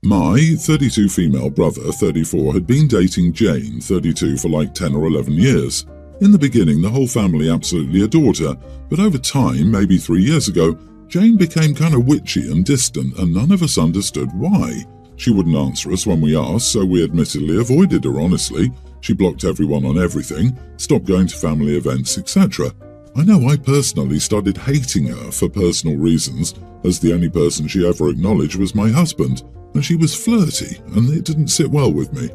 My 32 female brother, 34, had been dating Jane, 32, for like 10 or 11 years. In the beginning, the whole family absolutely adored her, but over time, maybe 3 years ago, Jane became kind of witchy and distant, and none of us understood why. She wouldn't answer us when we asked, so we admittedly avoided her, honestly. She blocked everyone on everything, stopped going to family events, etc. I know I personally started hating her for personal reasons, as the only person she ever acknowledged was my husband, and she was flirty, and it didn't sit well with me.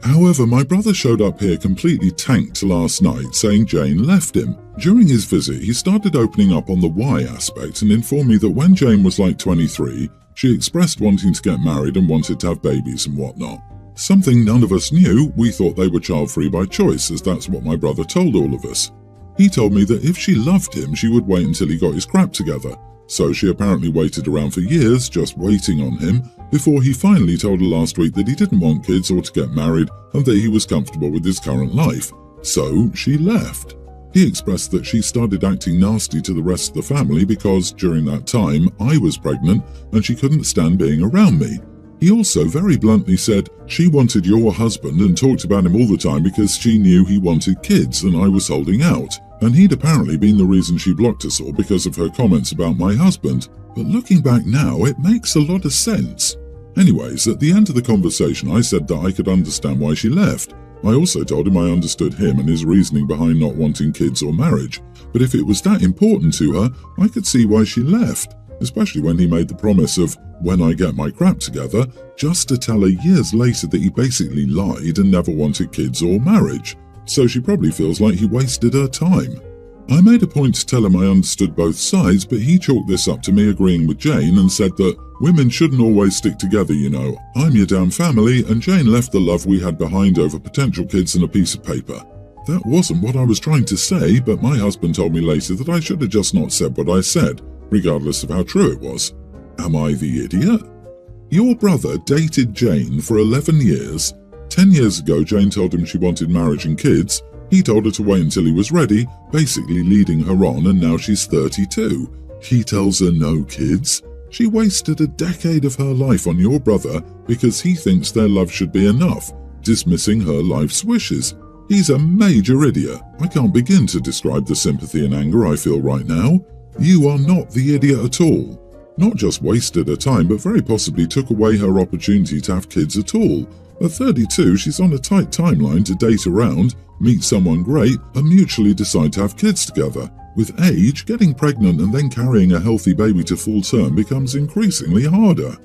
However, my brother showed up here completely tanked last night, saying Jane left him. During his visit, he started opening up on the why aspect and informed me that when Jane was like 23, she expressed wanting to get married and wanted to have babies and whatnot. Something none of us knew. We thought they were child-free by choice, as that's what my brother told all of us. He told me that if she loved him, she would wait until he got his crap together. So she apparently waited around for years, just waiting on him, before he finally told her last week that he didn't want kids or to get married and that he was comfortable with his current life. So she left. He expressed that she started acting nasty to the rest of the family because, during that time, I was pregnant and she couldn't stand being around me. He also very bluntly said she wanted your husband and talked about him all the time because she knew he wanted kids and I was holding out. And he'd apparently been the reason she blocked us all because of her comments about my husband. But looking back now, it makes a lot of sense. Anyways, at the end of the conversation, I said that I could understand why she left. I also told him I understood him and his reasoning behind not wanting kids or marriage. But if it was that important to her, I could see why she left, especially when he made the promise of, when I get my crap together, just to tell her years later that he basically lied and never wanted kids or marriage. So she probably feels like he wasted her time. I made a point to tell him I understood both sides, but he chalked this up to me agreeing with Jane and said that women shouldn't always stick together, you know. I'm your damn family, and Jane left the love we had behind over potential kids and a piece of paper. That wasn't what I was trying to say, but my husband told me later that I should have just not said what I said, regardless of how true it was. Am I the idiot? Your brother dated Jane for 11 years. 10 years ago, Jane told him she wanted marriage and kids. He told her to wait until he was ready, basically leading her on, and now she's 32. He tells her no kids. She wasted a decade of her life on your brother because he thinks their love should be enough, dismissing her life's wishes. He's a major idiot. I can't begin to describe the sympathy and anger I feel right now. You are not the idiot at all. Not just wasted her time, but very possibly took away her opportunity to have kids at all. At 32, she's on a tight timeline to date around, meet someone great, and mutually decide to have kids together. With age, getting pregnant and then carrying a healthy baby to full term becomes increasingly harder.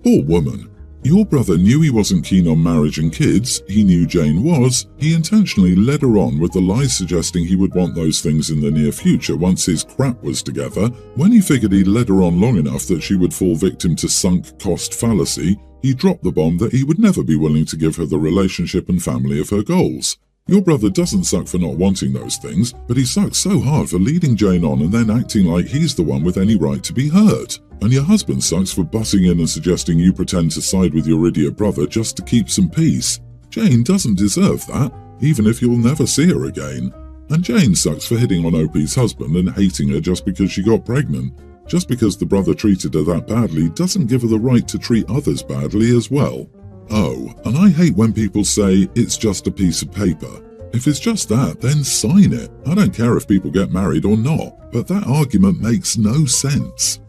Poor woman. Your brother knew he wasn't keen on marriage and kids. He knew Jane was. He intentionally led her on with the lies suggesting he would want those things in the near future once his crap was together. When he figured he'd led her on long enough that she would fall victim to sunk cost fallacy, he dropped the bomb that he would never be willing to give her the relationship and family of her goals. Your brother doesn't suck for not wanting those things, but he sucks so hard for leading Jane on and then acting like he's the one with any right to be hurt. And your husband sucks for butting in and suggesting you pretend to side with your idiot brother just to keep some peace. Jane doesn't deserve that, even if you'll never see her again. And Jane sucks for hitting on OP's husband and hating her just because she got pregnant. Just because the brother treated her that badly doesn't give her the right to treat others badly as well. Oh, and I hate when people say it's just a piece of paper. If it's just that, then sign it. I don't care if people get married or not, but that argument makes no sense.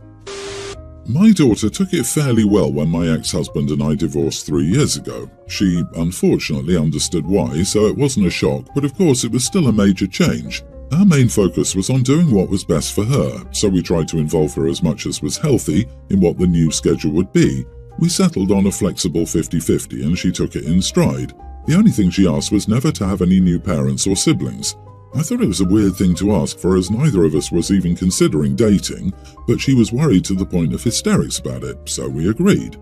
My daughter took it fairly well when my ex-husband and I divorced 3 years ago. She unfortunately understood why, so it wasn't a shock, but of course it was still a major change. Our main focus was on doing what was best for her, so we tried to involve her as much as was healthy in what the new schedule would be. We settled on a flexible 50-50 and she took it in stride. The only thing she asked was never to have any new parents or siblings. I thought it was a weird thing to ask for as neither of us was even considering dating, but she was worried to the point of hysterics about it, so we agreed.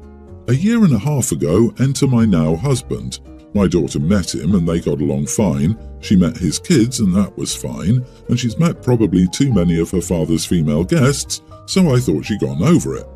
A year and a half ago, enter my now husband. My daughter met him and they got along fine. She met his kids and that was fine, and she's met probably too many of her father's female guests, so I thought she'd gotten over it.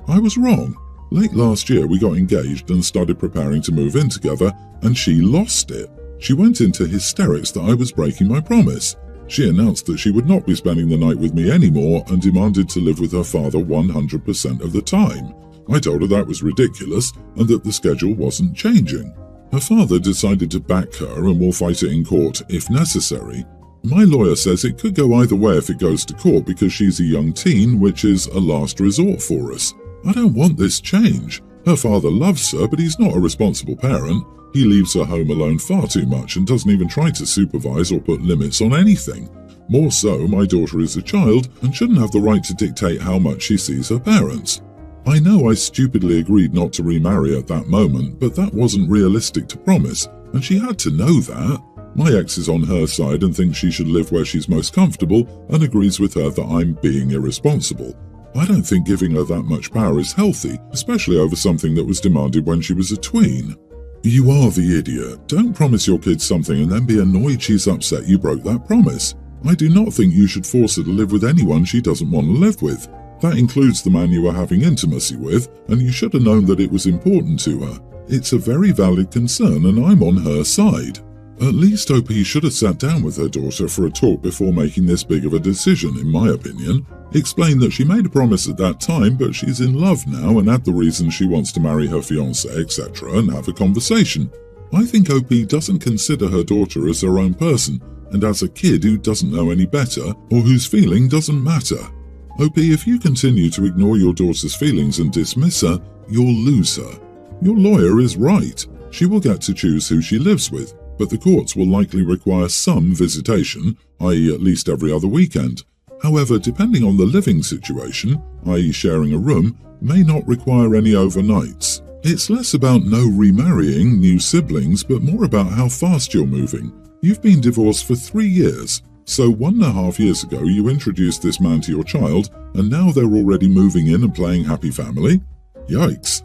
I was wrong. Late last year we got engaged and started preparing to move in together, and she lost it. She went into hysterics that I was breaking my promise. She announced that she would not be spending the night with me anymore and demanded to live with her father 100% of the time. I told her that was ridiculous and that the schedule wasn't changing. Her father decided to back her and will fight it in court if necessary. My lawyer says it could go either way if it goes to court because she's a young teen, which is a last resort for us. I don't want this change. Her father loves her, but he's not a responsible parent. He leaves her home alone far too much and doesn't even try to supervise or put limits on anything. More so, my daughter is a child and shouldn't have the right to dictate how much she sees her parents. I know I stupidly agreed not to remarry at that moment, but that wasn't realistic to promise, and she had to know that. My ex is on her side and thinks she should live where she's most comfortable and agrees with her that I'm being irresponsible. I don't think giving her that much power is healthy, especially over something that was demanded when she was a tween. You are the idiot. Don't promise your kid something and then be annoyed she's upset you broke that promise. I do not think you should force her to live with anyone she doesn't want to live with. That includes the man you are having intimacy with, and you should have known that it was important to her. It's a very valid concern and I'm on her side. At least OP should have sat down with her daughter for a talk before making this big of a decision, in my opinion. Explain that she made a promise at that time, but she's in love now, and add the reason she wants to marry her fiancé, etc., and have a conversation. I think OP doesn't consider her daughter as her own person, and as a kid who doesn't know any better, or whose feeling doesn't matter. OP, if you continue to ignore your daughter's feelings and dismiss her, you'll lose her. Your lawyer is right. She will get to choose who she lives with, but the courts will likely require some visitation, i.e. at least every other weekend. However, depending on the living situation, i.e. sharing a room, may not require any overnights. It's less about no remarrying new siblings, but more about how fast you're moving. You've been divorced for 3 years, so 1.5 years ago you introduced this man to your child, and now they're already moving in and playing happy family? Yikes.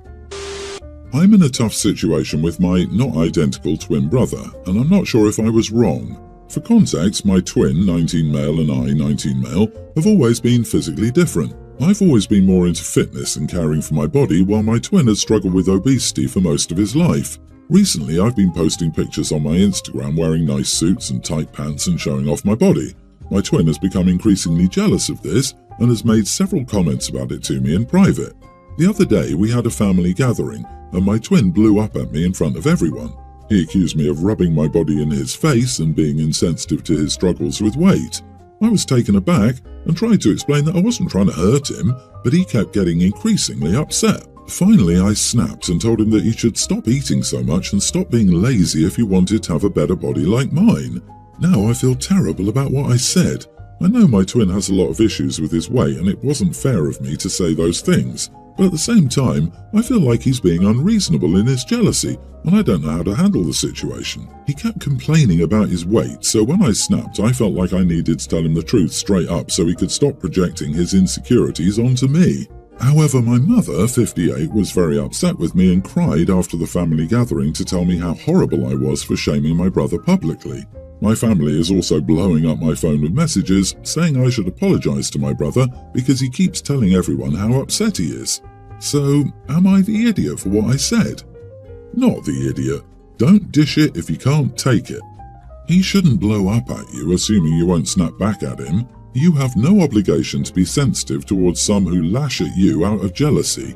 I'm in a tough situation with my not identical twin brother, and I'm not sure if I was wrong. For context, my twin, 19 male, and I, 19 male, have always been physically different. I've always been more into fitness and caring for my body, while my twin has struggled with obesity for most of his life. Recently, I've been posting pictures on my Instagram wearing nice suits and tight pants and showing off my body. My twin has become increasingly jealous of this and has made several comments about it to me in private. The other day, we had a family gathering, and my twin blew up at me in front of everyone. He accused me of rubbing my body in his face and being insensitive to his struggles with weight. I was taken aback and tried to explain that I wasn't trying to hurt him, but he kept getting increasingly upset. Finally, I snapped and told him that he should stop eating so much and stop being lazy if he wanted to have a better body like mine. Now I feel terrible about what I said. I know my twin has a lot of issues with his weight and it wasn't fair of me to say those things. But at the same time, I feel like he's being unreasonable in his jealousy, and I don't know how to handle the situation. He kept complaining about his weight, so when I snapped, I felt like I needed to tell him the truth straight up so he could stop projecting his insecurities onto me. However, my mother, 58, was very upset with me and cried after the family gathering to tell me how horrible I was for shaming my brother publicly. My family is also blowing up my phone with messages saying I should apologize to my brother because he keeps telling everyone how upset he is. So, am I the idiot for what I said? Not the idiot. Don't dish it if you can't take it. He shouldn't blow up at you assuming you won't snap back at him. You have no obligation to be sensitive towards some who lash at you out of jealousy.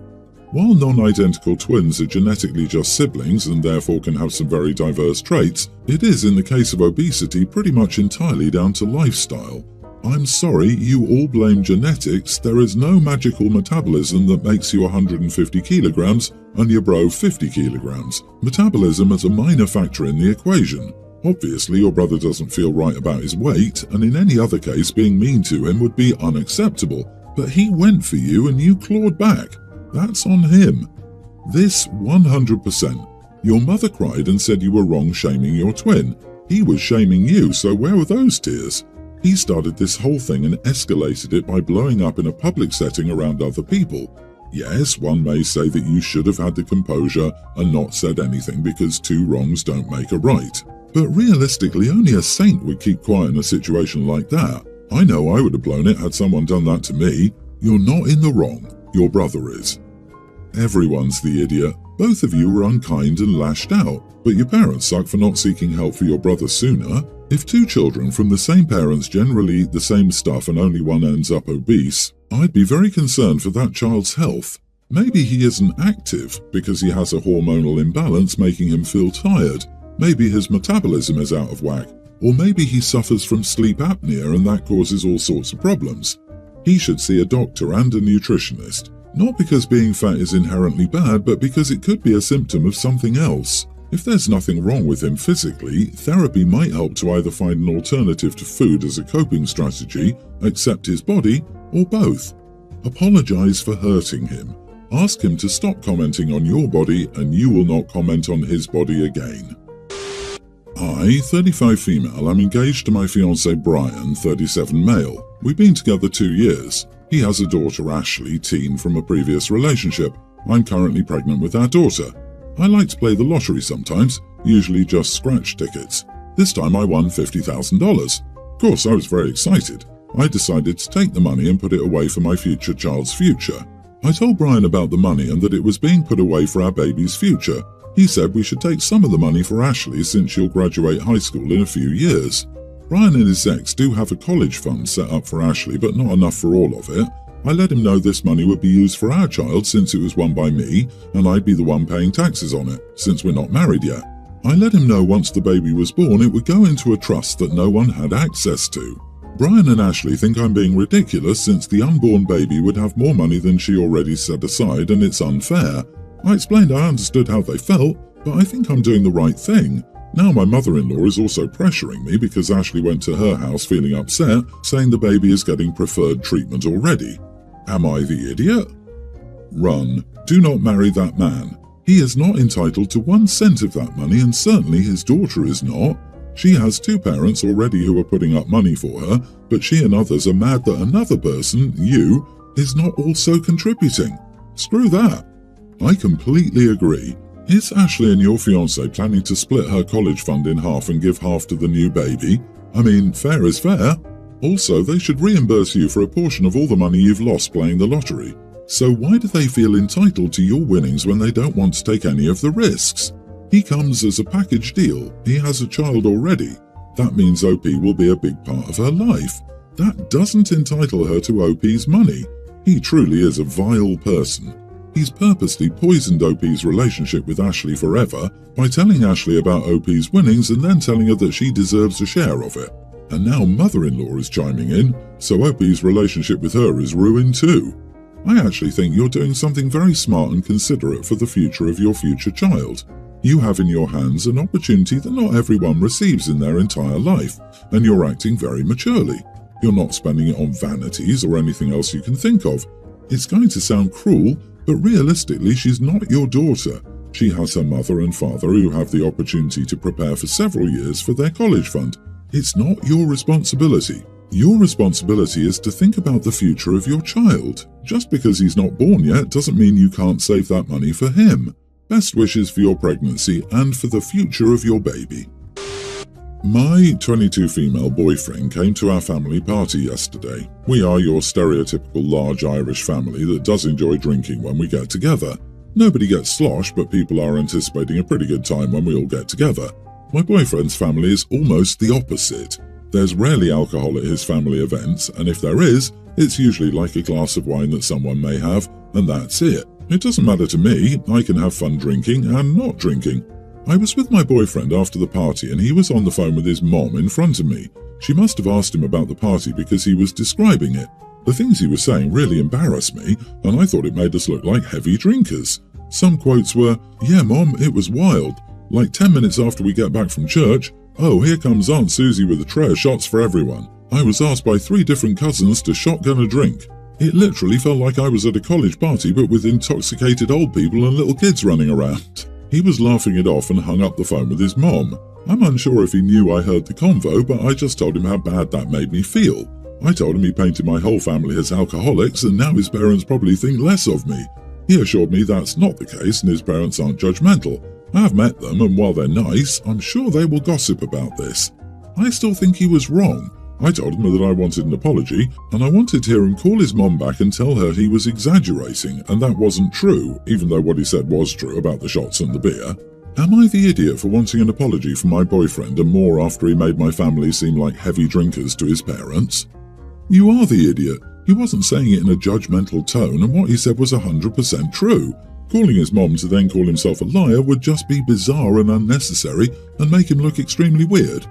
While non-identical twins are genetically just siblings and therefore can have some very diverse traits, it is in the case of obesity pretty much entirely down to lifestyle. I'm sorry, you all blame genetics. There is no magical metabolism that makes you 150 kilograms and your bro 50 kilograms. Metabolism is a minor factor in the equation. Obviously, your brother doesn't feel right about his weight, and in any other case, being mean to him would be unacceptable. But he went for you and you clawed back. That's on him. This 100%. Your mother cried and said you were wrong shaming your twin. He was shaming you, so where were those tears? He started this whole thing and escalated it by blowing up in a public setting around other people. Yes, one may say that you should have had the composure and not said anything because 2 wrongs don't make a right. But realistically, only a saint would keep quiet in a situation like that. I know I would have blown it had someone done that to me. You're not in the wrong. Your brother is. Everyone's the idiot. Both of you were unkind and lashed out, but your parents suck for not seeking help for your brother sooner. If 2 children from the same parents generally eat the same stuff and only one ends up obese, I'd be very concerned for that child's health. Maybe he isn't active because he has a hormonal imbalance making him feel tired. Maybe his metabolism is out of whack. Or maybe he suffers from sleep apnea and that causes all sorts of problems. He should see a doctor and a nutritionist. Not because being fat is inherently bad, but because it could be a symptom of something else. If there's nothing wrong with him physically, therapy might help to either find an alternative to food as a coping strategy, accept his body, or both. Apologize for hurting him. Ask him to stop commenting on your body and you will not comment on his body again. I, 35 female, am engaged to my fiancé Brian, 37 male. We've been together 2 years. He has a daughter, Ashley, teen from a previous relationship. I'm currently pregnant with our daughter. I like to play the lottery sometimes, usually just scratch tickets. This time I won $50,000. Of course, I was very excited. I decided to take the money and put it away for my future child's future. I told Brian about the money and that it was being put away for our baby's future. He said we should take some of the money for Ashley since she'll graduate high school in a few years. Brian and his ex do have a college fund set up for Ashley, but not enough for all of it. I let him know this money would be used for our child since it was won by me, and I'd be the one paying taxes on it, since we're not married yet. I let him know once the baby was born it would go into a trust that no one had access to. Brian and Ashley think I'm being ridiculous since the unborn baby would have more money than she already set aside and it's unfair. I explained I understood how they felt, but I think I'm doing the right thing. Now my mother-in-law is also pressuring me because Ashley went to her house feeling upset, saying the baby is getting preferred treatment already. Am I the idiot? Run. Do not marry that man. He is not entitled to 1 cent of that money and certainly his daughter is not. She has 2 parents already who are putting up money for her, but she and others are mad that another person, you, is not also contributing. Screw that. I completely agree. Is Ashley and your fiancé planning to split her college fund in half and give half to the new baby? I mean, fair is fair. Also, they should reimburse you for a portion of all the money you've lost playing the lottery. So why do they feel entitled to your winnings when they don't want to take any of the risks? He comes as a package deal. He has a child already. That means OP will be a big part of her life. That doesn't entitle her to OP's money. He truly is a vile person. He's purposely poisoned OP's relationship with Ashley forever by telling Ashley about OP's winnings and then telling her that she deserves a share of it. And now mother-in-law is chiming in, so OP's relationship with her is ruined too. I actually think you're doing something very smart and considerate for the future of your future child. You have in your hands an opportunity that not everyone receives in their entire life, and you're acting very maturely. You're not spending it on vanities or anything else you can think of. It's going to sound cruel, but realistically she's not your daughter. She has her mother and father who have the opportunity to prepare for several years for their college fund. It's not your responsibility. Your responsibility is to think about the future of your child. Just because he's not born yet doesn't mean you can't save that money for him. Best wishes for your pregnancy and for the future of your baby. My 22 female boyfriend came to our family party yesterday. We are your stereotypical large Irish family that does enjoy drinking when we get together. Nobody gets slosh, but people are anticipating a pretty good time when we all get together. My boyfriend's family is almost the opposite. There's rarely alcohol at his family events, and if there is, it's usually like a glass of wine that someone may have, and that's it. It doesn't matter to me. I can have fun drinking and not drinking. I was with my boyfriend after the party and he was on the phone with his mom in front of me. She must have asked him about the party because he was describing it. The things he was saying really embarrassed me, and I thought it made us look like heavy drinkers. Some quotes were, "Yeah, Mom, it was wild. Like 10 minutes after we get back from church, oh, here comes Aunt Susie with a tray of shots for everyone. I was asked by 3 different cousins to shotgun a drink. It literally felt like I was at a college party but with intoxicated old people and little kids running around." He was laughing it off and hung up the phone with his mom. I'm unsure if he knew I heard the convo, but I just told him how bad that made me feel. I told him he painted my whole family as alcoholics and now his parents probably think less of me. He assured me that's not the case and his parents aren't judgmental. I have met them and while they're nice, I'm sure they will gossip about this. I still think he was wrong. I told him that I wanted an apology, and I wanted to hear him call his mom back and tell her he was exaggerating, and that wasn't true, even though what he said was true about the shots and the beer. Am I the idiot for wanting an apology from my boyfriend and more after he made my family seem like heavy drinkers to his parents? You are the idiot. He wasn't saying it in a judgmental tone, and what he said was 100% true. Calling his mom to then call himself a liar would just be bizarre and unnecessary and make him look extremely weird.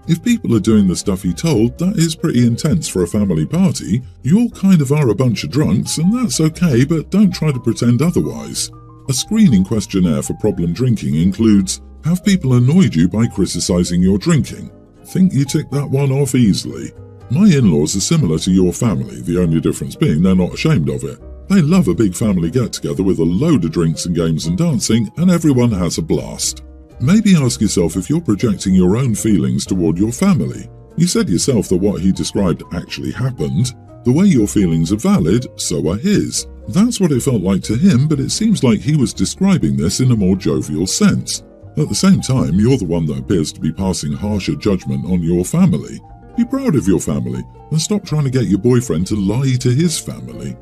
If people are doing the stuff he told, that is pretty intense for a family party. You all kind of are a bunch of drunks, and that's okay, but don't try to pretend otherwise. A screening questionnaire for problem drinking includes: have people annoyed you by criticizing your drinking? Think you tick that one off easily. My in-laws are similar to your family, the only difference being they're not ashamed of it. They love a big family get-together with a load of drinks and games and dancing, and everyone has a blast. Maybe ask yourself if you're projecting your own feelings toward your family. You said yourself that what he described actually happened. The way your feelings are valid, so are his. That's what it felt like to him, but it seems like he was describing this in a more jovial sense. At the same time, you're the one that appears to be passing harsher judgment on your family. Be proud of your family, and stop trying to get your boyfriend to lie to his family.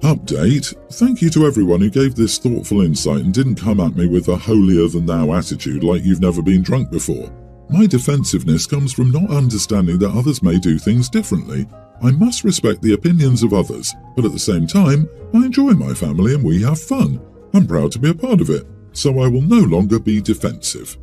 Update. Thank you to everyone who gave this thoughtful insight and didn't come at me with a holier-than-thou attitude like you've never been drunk before. My defensiveness comes from not understanding that others may do things differently. I must respect the opinions of others, but at the same time, I enjoy my family and we have fun. I'm proud to be a part of it, so I will no longer be defensive.